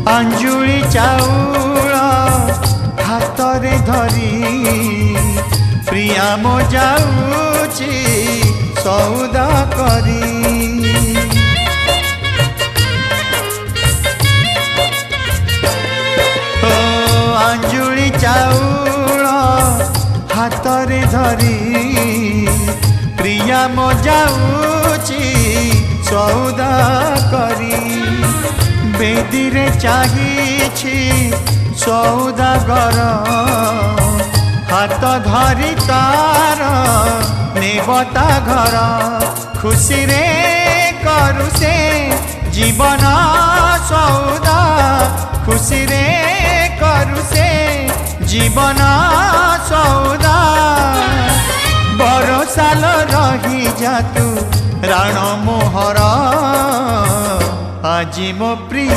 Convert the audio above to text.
अंजुली चाउल हातरे धरी प्रिया मो जाऊची सौदा करी। अंजुली चाउल हातरे धरी प्रिया मो जाऊची सौदा करी। बेदी रे चाहिछि सौदागर हाथ धरी तार नेबता घर। खुशी रे करू से जीवन सौदा खुशी रे करू से जीवन सौदा। बरसाल रही जा तू राण मोहर आज मो प्रिय